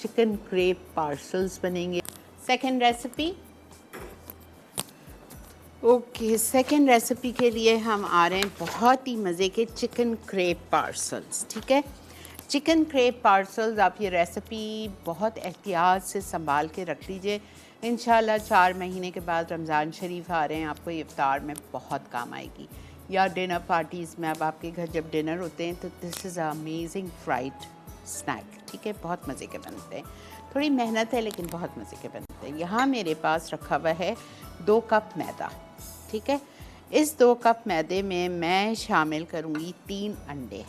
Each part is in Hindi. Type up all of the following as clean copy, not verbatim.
चिकन क्रेप पार्सल्स बनेंगे। Second recipe, okay, second recipe के लिए हम आ रहे हैं बहुत ही मज़े के चिकन क्रेप पार्सल्स। ठीक है, चिकन क्रेप पार्सल्स, आप ये रेसिपी बहुत एहतियात से संभाल के रख लीजिए। इंशाल्लाह 4 महीने के बाद रमज़ान शरीफ आ रहे हैं, आपको ये इफ्तार में बहुत काम आएगी, या डिनर पार्टीज़ में। अब आपके घर जब डिनर होते हैं तो this is amazing fried snack. ठीक है, बहुत मज़े के बनते हैं, थोड़ी मेहनत है लेकिन बहुत मज़े के बनते हैं। यहाँ मेरे पास रखा हुआ है 2 कप मैदा। ठीक है, इस 2 कप मैदे में मैं शामिल करूँगी 3 अंडे।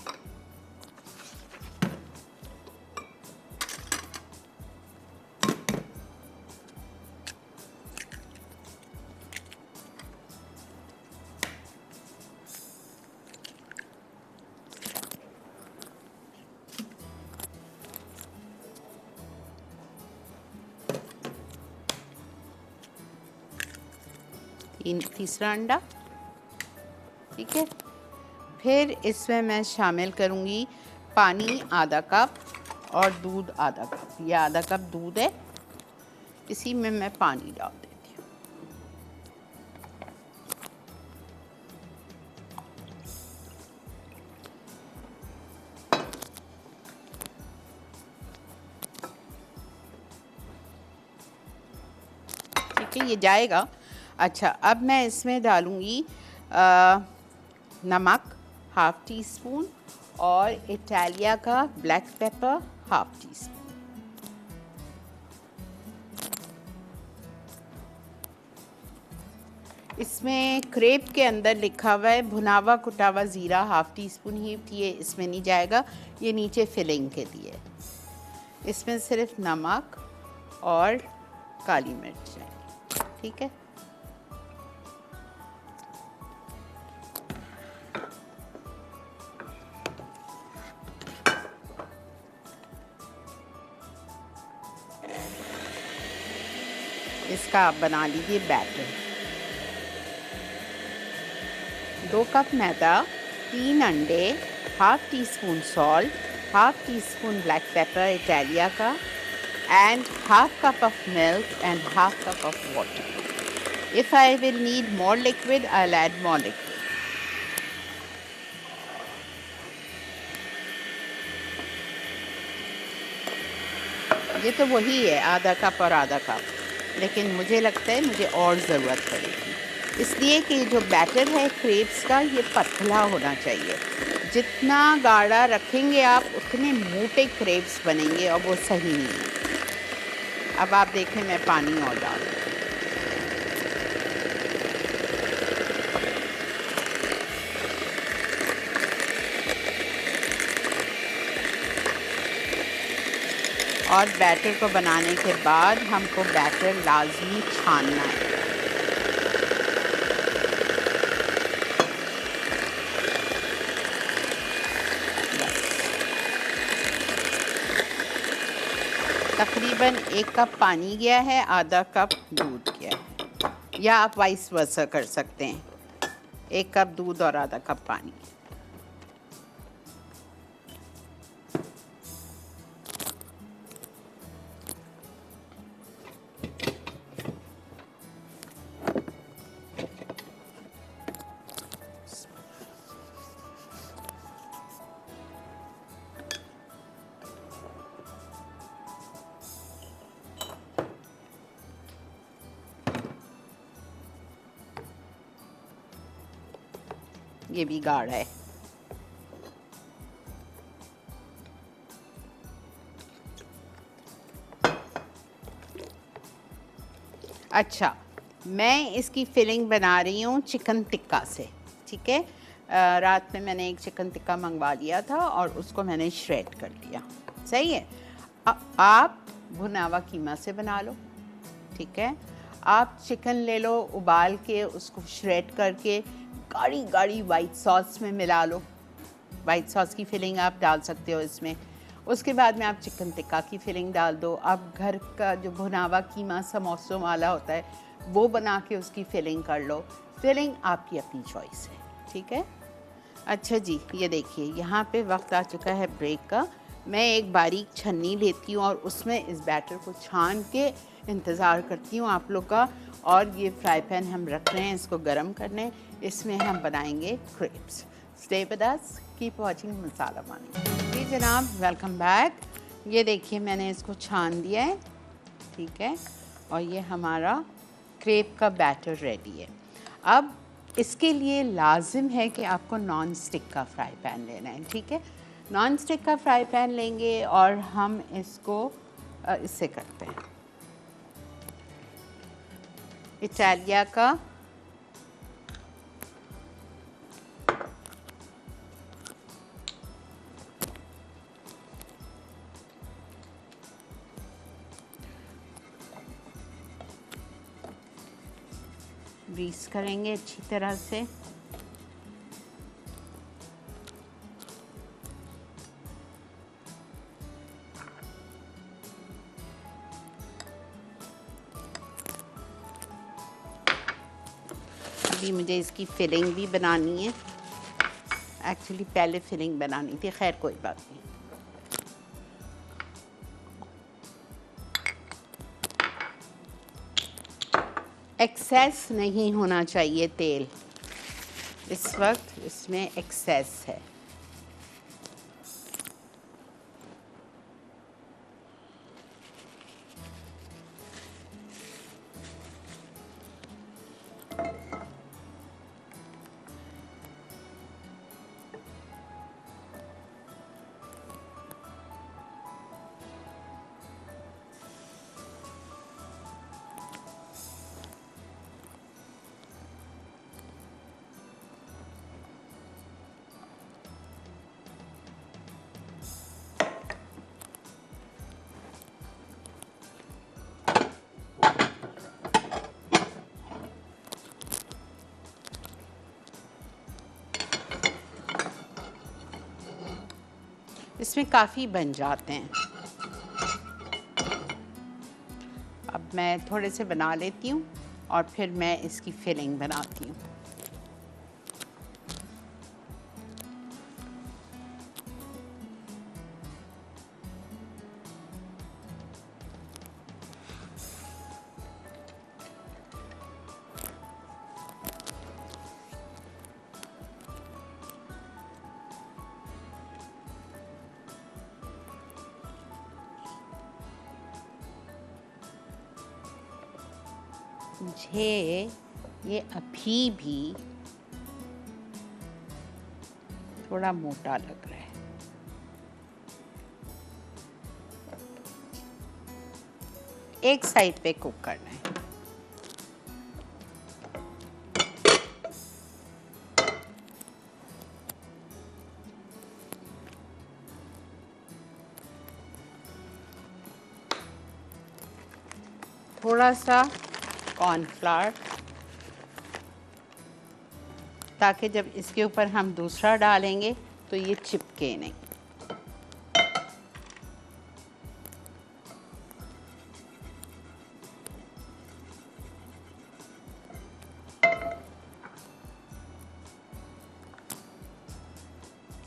तीसरा अंडा। ठीक है, फिर इसमें मैं शामिल करूँगी पानी आधा कप और दूध आधा कप। यह आधा कप दूध है, इसी में मैं पानी डाल देती हूँ। ठीक है, ये जाएगा। अच्छा, अब मैं इसमें डालूँगी नमक ½ टी स्पून और इटालिया का ब्लैक पेपर ½ टी स्पून। इसमें क्रेप के अंदर लिखा हुआ है भुनावा कुटावा ज़ीरा ½ टी स्पून ही, ये इसमें नहीं जाएगा, ये नीचे फिलिंग के लिए। इसमें सिर्फ नमक और काली मिर्च है। ठीक है, इसका आप बना लीजिए बैटर। 2 कप मैदा, 3 अंडे, ½ tea spoon salt, ½ tea spoon black pepper Italia का, and ½ cup of milk and ½ cup of water. If I will need more liquid, I'll add more liquid. ये तो वही है, आधा कप और आधा कप, लेकिन मुझे लगता है मुझे और ज़रूरत पड़ेगी, इसलिए कि जो बैटर है क्रेप्स का ये पतला होना चाहिए। जितना गाढ़ा रखेंगे आप उतने मोटे क्रेप्स बनेंगे और वो सही नहीं है। अब आप देखें, मैं पानी और डाल दूँ। और बैटर को बनाने के बाद हमको बैटर लाजमी छानना है। तकरीबन 1 कप पानी गया है, आधा कप दूध गया है, या आप वाइस वर्सा कर सकते हैं, 1 कप दूध और आधा कप पानी। ये भी गाढ़ा है। अच्छा, मैं इसकी फिलिंग बना रही हूँ चिकन टिक्का से। ठीक है, रात में मैंने एक चिकन टिक्का मंगवा लिया था और उसको मैंने श्रेड कर लिया। सही है, आप भुनावा कीमा से बना लो। ठीक है, आप चिकन ले लो, उबाल के उसको श्रेड करके गाढ़ी गाढ़ी वाइट सॉस में मिला लो। वाइट सॉस की फिलिंग आप डाल सकते हो इसमें। उसके बाद में आप चिकन टिक्का की फिलिंग डाल दो। आप घर का जो भुनावा कीमा समोसों वाला होता है वो बना के उसकी फिलिंग कर लो। फिलिंग आपकी अपनी चॉइस है। ठीक है, अच्छा जी, ये देखिए यहाँ पे वक्त आ चुका है ब्रेक का। मैं एक बारीक छन्नी लेती हूँ और उसमें इस बैटर को छान के इंतज़ार करती हूँ आप लोग का। और ये फ्राई पैन हम रख रहे हैं इसको गरम करने, इसमें हम बनाएंगे crepes. Stay with us, keep watching मसाला मानी। जी जनाब, वेलकम बैक। ये देखिए मैंने इसको छान दिया है, ठीक है, और ये हमारा क्रेप का बैटर रेडी है। अब इसके लिए लाजिम है कि आपको नॉन स्टिक का फ्राई पैन लेना है, ठीक है। नॉन स्टिक का फ्राई पैन लेंगे और हम इसको इससे करते हैं इटालिया का ग्रीस करेंगे अच्छी तरह से। अभी मुझे इसकी फिलिंग भी बनानी है, एक्चुअली पहले फिलिंग बनानी थी, खैर कोई बात नहीं। एक्सेस नहीं होना चाहिए तेल, इस वक्त इसमें एक्सेस है। इसमें काफ़ी बन जाते हैं। अब मैं थोड़े से बना लेती हूँ और फिर मैं इसकी फिलिंग बनाती हूँ। मुझे ये अभी भी थोड़ा मोटा लग रहा है। एक साइड पे कुक करना है। थोड़ा सा कॉर्नफ्लावर, ताकि जब इसके ऊपर हम दूसरा डालेंगे तो ये चिपके नहीं।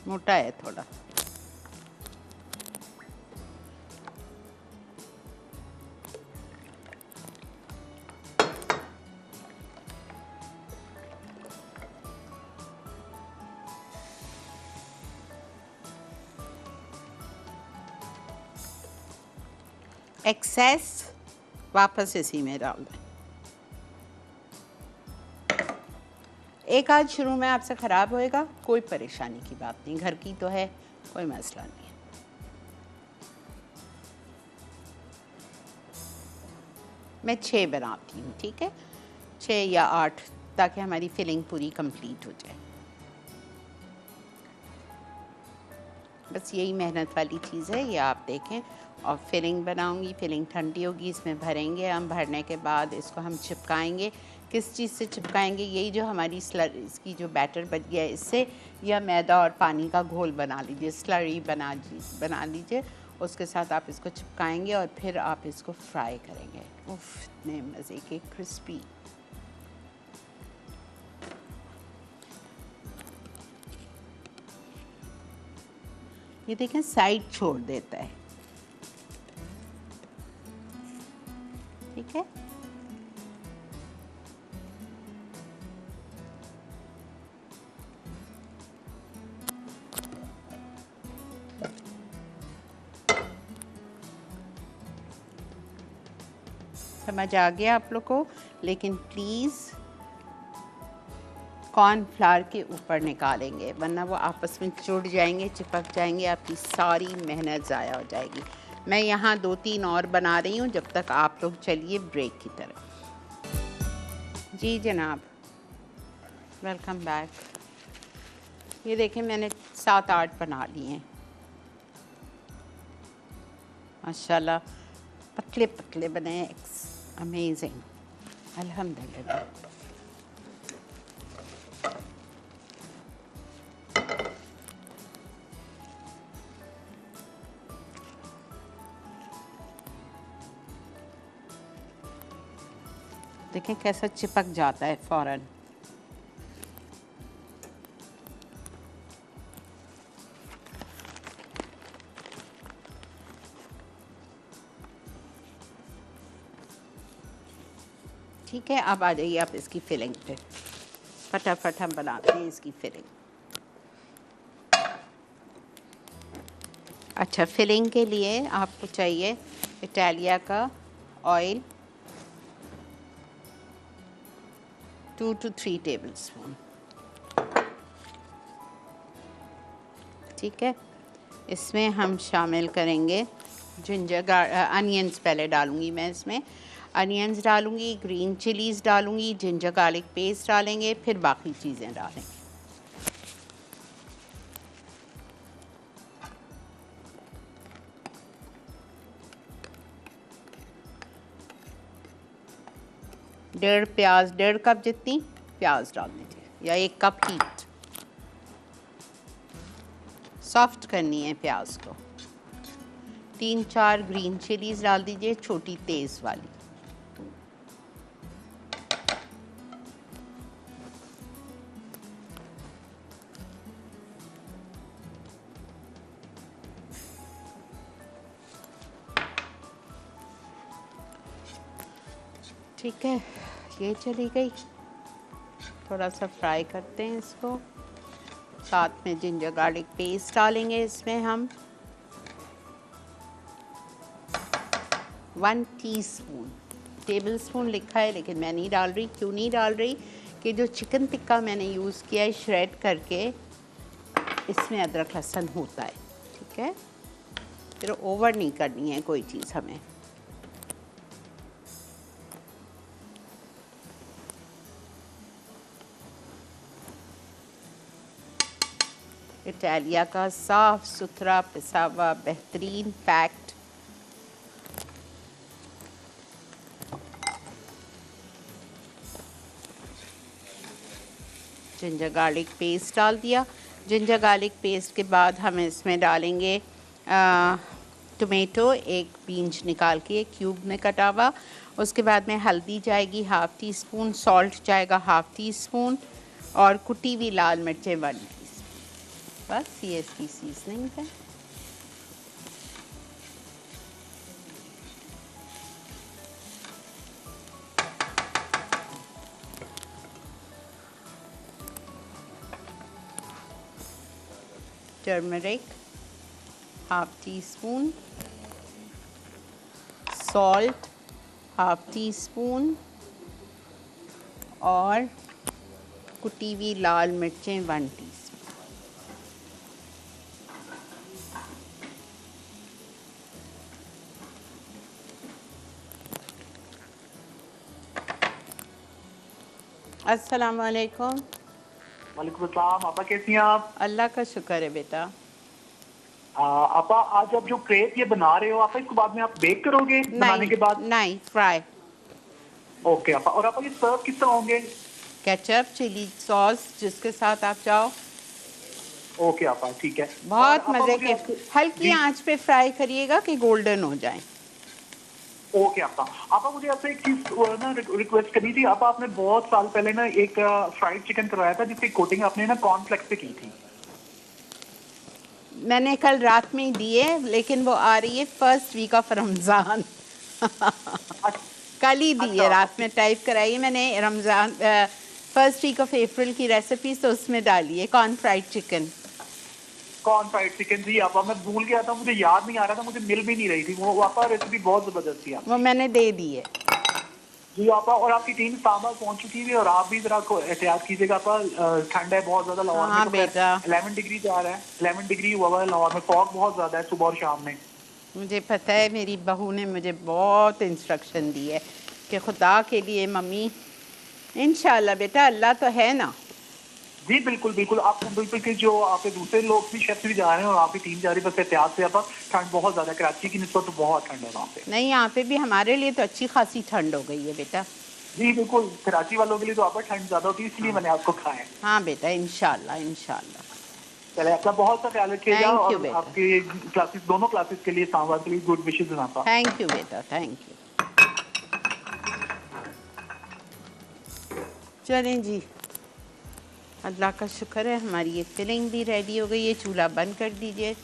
मोटा है थोड़ा। एक्सेस वापस इसी में डाल दें। एक आध शुरू में आपसे ख़राब होएगा, कोई परेशानी की बात नहीं, घर की तो है, कोई मसला नहीं है। मैं 6 बनाती हूँ, ठीक है, 6 या 8, ताकि हमारी फिलिंग पूरी कंप्लीट हो जाए। बस यही मेहनत वाली चीज़ है, ये आप देखें। और फिलिंग बनाऊंगी, फिलिंग ठंडी होगी, इसमें भरेंगे हम, भरने के बाद इसको हम चिपकाएंगे। किस चीज़ से चिपकाएंगे? यही जो हमारी इसकी जो बैटर बच गया है इससे, या मैदा और पानी का घोल बना लीजिए, स्लरी बना लीजिए, उसके साथ आप इसको चिपकाएंगे और फिर आप इसको फ्राई करेंगे। उफ, इतने मज़े के क्रिस्पी। ये देखें साइड छोड़ देता है, ठीक है। समझ आ गया आप लोग को, लेकिन प्लीज़ कॉर्नफ्लावर के ऊपर निकालेंगे वरना वो आपस में जुड़ जाएंगे, चिपक जाएंगे, आपकी सारी मेहनत ज़ाया हो जाएगी। मैं यहाँ 2-3 और बना रही हूँ जब तक आप लोग चलिए ब्रेक की तरफ। जी जनाब, वेलकम बैक। ये देखें मैंने 7-8 बना लिए हैं माशाल्लाह, पतले पतले बने, अमेजिंग, अल्हम्दुलिल्लाह। देखें कैसा चिपक जाता है फ़ौरन। ठीक है, अब आ जाइए आप इसकी फिलिंग पे। फटाफट हम बनाते हैं इसकी फिलिंग। अच्छा, फिलिंग के लिए आपको चाहिए इटालिया का ऑयल 2 to 3 टेबलस्पून, ठीक है। इसमें हम शामिल करेंगे अनियंस पहले डालूंगी मैं इसमें, अनियंस डालूंगी, ग्रीन चिलीज़ डालूंगी, जिंजर गार्लिक पेस्ट डालेंगे, फिर बाकी चीज़ें डालेंगे। डेढ़ कप जितनी प्याज डाल दीजिए, या 1 कप हीट। सॉफ्ट करनी है प्याज को। 3-4 ग्रीन चिलीज़ डाल दीजिए, छोटी तेज़ वाली। ठीक है, ये चली गई। थोड़ा सा फ्राई करते हैं इसको। साथ में जिंजर गार्लिक पेस्ट डालेंगे इसमें हम 1 टीस्पून। टेबल स्पून लिखा है लेकिन मैं नहीं डाल रही। क्यों नहीं डाल रही? कि जो चिकन टिक्का मैंने यूज़ किया है श्रेड करके, इसमें अदरक लहसुन होता है, ठीक है। फिर ओवर नहीं करनी है कोई चीज़ हमें। इटालिया का साफ़ सुथरा पिसा हुआ बेहतरीन पैक्ड जिंजर गार्लिक पेस्ट डाल दिया। जिंजर गार्लिक पेस्ट के बाद हम इसमें डालेंगे टोमेटो, एक बीन्स निकाल के क्यूब में कटा हुआ। उसके बाद में हल्दी जाएगी 1/2 टीस्पून, सॉल्ट जाएगा 1/2 टीस्पून, और कुटी हुई लाल मिर्चें 1 टीस्पून। बस ये इसकी सीजनिंग है। टर्मरिक 1/2 टीस्पून, सॉल्ट 1/2 टीस्पून, और कुटी हुई लाल मिर्चें 1 टीस्पून। अस्सलाम वालेकुम। वालेकुम अस्सलाम। आपा कैसी हैं आप? अल्लाह का शुक्र है बेटा। आपा आज आप जो क्रेप ये बना रहे हो, आपा इसको बाद में आप बेक करोगे बनाने के बाद? नहीं, फ्राई। ओके आपा। और आपा ये सर्व किस तरह होंगे? केचप, चिली सॉस, जिसके साथ आप चाहो। ओके आपा, ठीक है। बहुत और आपा मज़े मुझे के, हल्की आंच पे फ्राई करिएगा कि गोल्डन हो जाए। ओके आपा। आपा मुझे आपसे एक चीज ना रिक्वेस्ट करनी थी। आपा आपने बहुत साल पहले ना एक फ्राइड चिकन करवाया था जिसकी कोटिंग आपने ना कॉर्नफ्लेक्स से की थी। मैंने कल रात में ही दिए, लेकिन वो आ रही है फर्स्ट वीक ऑफ रमज़ान। कल ही दी है, रात में टाइप कराई है मैंने Ramzan first week of April की रेसिपीज, तो उसमें डाली है corn fried chicken. Corn fried chicken जी आपा, मैं भूल गया था, मुझे याद नहीं आ रहा था, मुझे मिल भी नहीं रही थी वो आपा, रेसिपी बहुत जबरदस्त थी आपकी। वो मैंने दे दी है जी आपा, और आपकी टीम इस्लामाबाद पहुंच चुकी है और आप भी जरा को एहतियात कीजिएगा आपा, ठंड है बहुत ज्यादा लाहौर में। हाँ तो बेटा, 11 डिग्री जा रहा है, 11 डिग्री हुआ हुआ है लाहौर में, फॉग बहुत ज्यादा है सुबह और शाम में। मुझे पता है, मेरी बहू ने मुझे बहुत इंस्ट्रक्शन दी है कि खुदा के लिए मम्मी, इंशाल्लाह बेटा, अल्लाह तो है ना। जी बिल्कुल बिल्कुल, आपको बिल्कुल कि जो आपके दूसरे लोग भी शेफ्स भी जा रहे हैं और आपकी टीम जा रही है, बस एहतियात से आपा, ठंड बहुत ज्यादा है, कराची की निस्बत तो बहुत ठंड है वहाँ पे। नहीं, यहाँ पे भी हमारे लिए तो अच्छी खासी ठंड हो गई है बेटा। जी बिल्कुल, कराची वालों के लिए तो आपका ठंड ज्यादा होती है, इसलिए मैंने आपको कहा है। हाँ बेटा, इंशाल्लाह इंशाल्लाह। चले, अपना बहुत सा ख्याल रखिएगा Thank you, और बेटा। आपके क्लासेस, दोनों क्लासेस के लिए इस्लामाबाद के लिए गुड विशेज आपा। थैंक यू बेटा, थैंक यू। चलें जी, अल्लाह का शुक्र है, हमारी ये फिलिंग भी रेडी हो गई है। चूल्हा बंद कर दीजिए।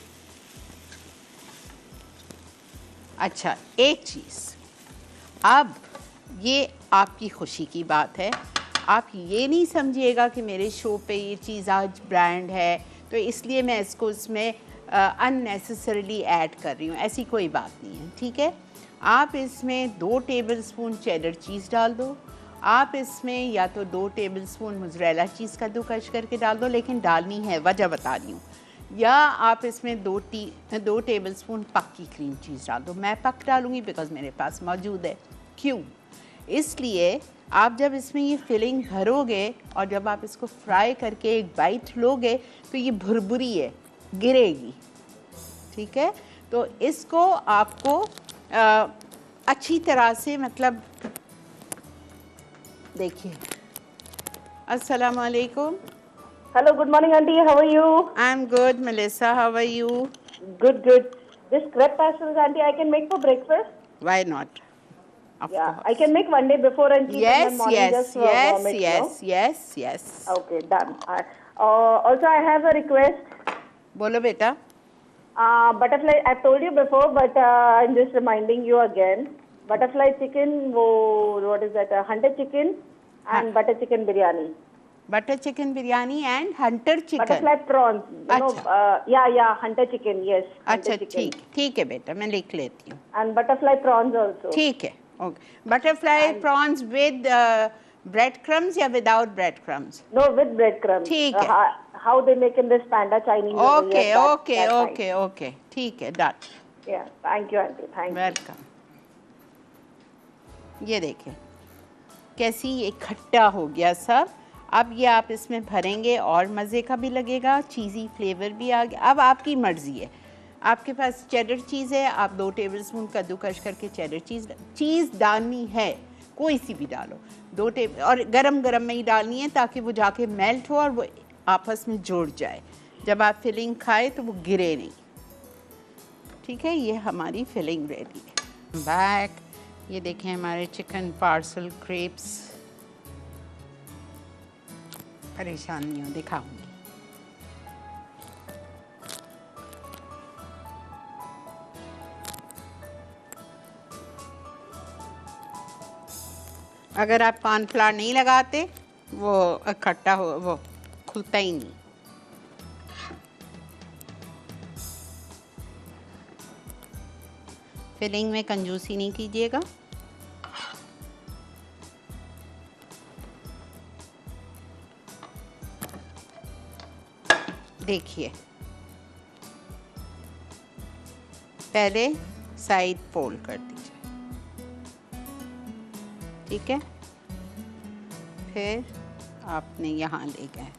अच्छा, एक चीज़, अब ये आपकी खुशी की बात है, आप ये नहीं समझिएगा कि मेरे शो पे ये चीज़ आज ब्रांड है तो इसलिए मैं इसको इसमें अननेसेसरीली ऐड कर रही हूँ, ऐसी कोई बात नहीं है, ठीक है। आप इसमें 2 टेबलस्पून चेडर चीज़ डाल दो, आप इसमें या तो 2 टेबलस्पून मोज़रेला चीज़ कद्दूकस करके डाल दो, लेकिन डालनी है, वजह बता रही हूँ, या आप इसमें 2 टेबलस्पून पक की क्रीम चीज़ डाल दो। मैं पक डालूँगी बिकॉज़ मेरे पास मौजूद है। क्यों? इसलिए आप जब इसमें ये फिलिंग भरोगे और जब आप इसको फ्राई करके एक बाइट लोगे तो ये भुरभुरी है, गिरेगी, ठीक है। तो इसको आपको अच्छी तरह से, मतलब देखिए। अस्सलाम वालेकुम। Hello, good morning, auntie. How are you? I'm good, Melissa. How are you? Good, good. This crepe pastels, auntie, I can make for breakfast. Why not? Of Yeah, course. I can make one day before and keep in the morning Yes, just yes, warm it, you know? yes. Okay, done. Also, I have a request. बोलो बेटा। Butterfly, I've told you before, but I'm just reminding you again. Butterfly chicken, what is that? Hunter chicken and butter chicken biryani. Butter chicken biryani and Hunter chicken. Butterfly prawns. You know, yeah, hunter chicken, yes. अच्छा, ठीक है बेटा, मैं लिख लेती हूँ। And butterfly prawns also. ठीक है, okay. Butterfly prawns with bread crumbs या without bread crumbs? No, with breadcrumbs. ठीक है। How they make in this panda Chinese. Okay, ठीक है, done. Yeah, thank you, auntie. Thank you. Welcome. ये देखिए कैसी ये खट्टा हो गया सब। अब ये आप इसमें भरेंगे और मज़े का भी लगेगा, चीज़ी फ्लेवर भी आ गया। अब आपकी मर्ज़ी है, आपके पास चेडर चीज़ है, आप 2 टेबलस्पून कद्दूकस करके चेडर चीज़ डालनी है, कोई सी भी डालो, 2 टेबल, और गरम गरम में ही डालनी है ताकि वो जाके मेल्ट हो और वो आपस में जुड़ जाए। जब आप फिलिंग खाए तो वो गिरे नहीं, ठीक है। ये हमारी फिलिंग रेडी है। बैक, ये देखें हमारे चिकन पार्सल क्रेप्स। परेशान नहीं हो, दिखाऊंगी। अगर आप कॉर्नफ्लावर नहीं लगाते वो इकट्ठा हो, वो खुलता ही नहीं। फिलिंग में कंजूसी नहीं कीजिएगा। देखिए, पहले साइड फोल्ड कर दीजिए, ठीक है। फिर आपने यहाँ ले गए,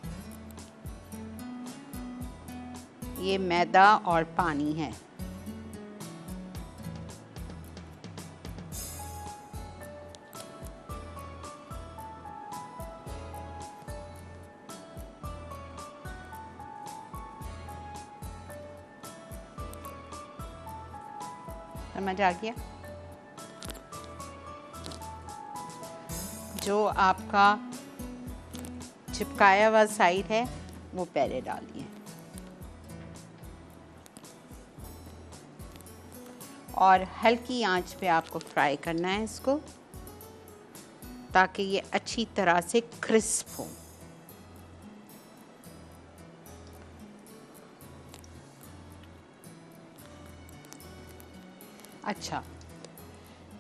ये मैदा और पानी है, समझ आ गया। जो आपका चिपकाया हुआ साइड है वो पहले डालिए, और हल्की आंच पे आपको फ्राई करना है इसको, ताकि ये अच्छी तरह से क्रिस्प हो। अच्छा,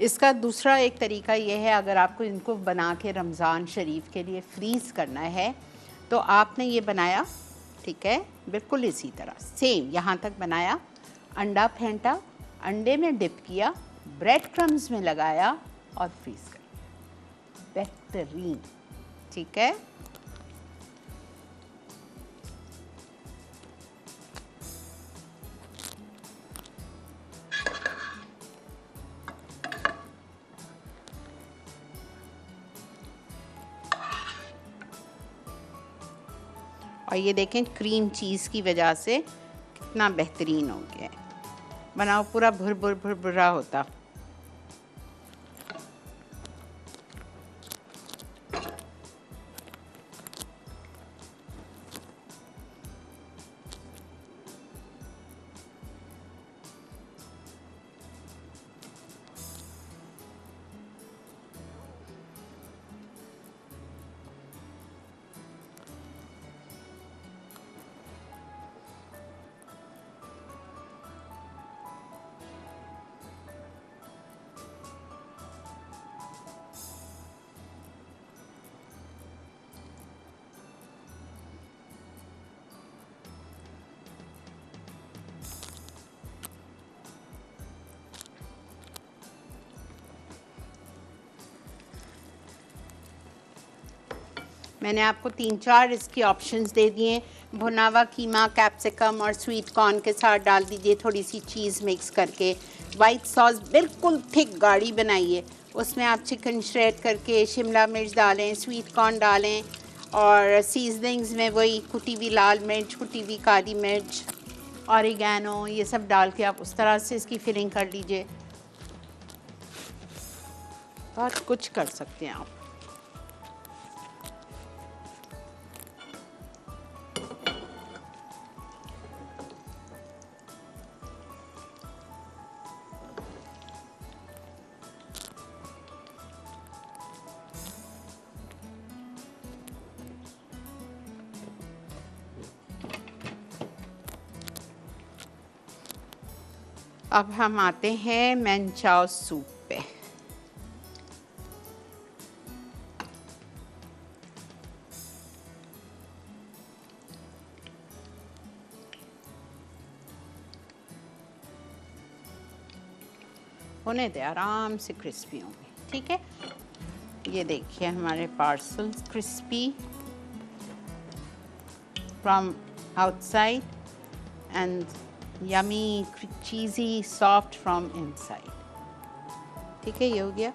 इसका दूसरा एक तरीका ये है, अगर आपको इनको बना के रमज़ान शरीफ के लिए फ्रीज़ करना है तो आपने ये बनाया, ठीक है, बिल्कुल इसी तरह सेम यहाँ तक बनाया, अंडा फेंटा, अंडे में डिप किया, ब्रेड क्रम्स में लगाया और फ्रीज़ कर दिया। बेहतरीन, ठीक है। और ये देखें क्रीम चीज़ की वजह से कितना बेहतरीन हो गया है। बनाओ पूरा भुर भुर भुर भुरा होता। मैंने आपको 3-4 इसकी ऑप्शंस दे दिए। भुना हुआ कीमा, कैप्सिकम और स्वीट कॉर्न के साथ डाल दीजिए, थोड़ी सी चीज़ मिक्स करके। वाइट सॉस बिल्कुल थिक गाढ़ी बनाइए, उसमें आप चिकन श्रेड करके, शिमला मिर्च डालें, स्वीट कॉर्न डालें और सीजनिंग्स में वही कुटी हुई लाल मिर्च, कुटी हुई काली मिर्च, ऑरिगैनो, ये सब डाल के आप उस तरह से इसकी फिलिंग कर लीजिए। बहुत कुछ कर सकते हैं आप। अब हम आते हैं मैनचाओ सूप पे। होने दे, आराम से क्रिस्पी होंगे, ठीक है। ये देखिए हमारे parcels crispy from outside and yummy cheesy soft from inside, ठीक है। ये हो गया।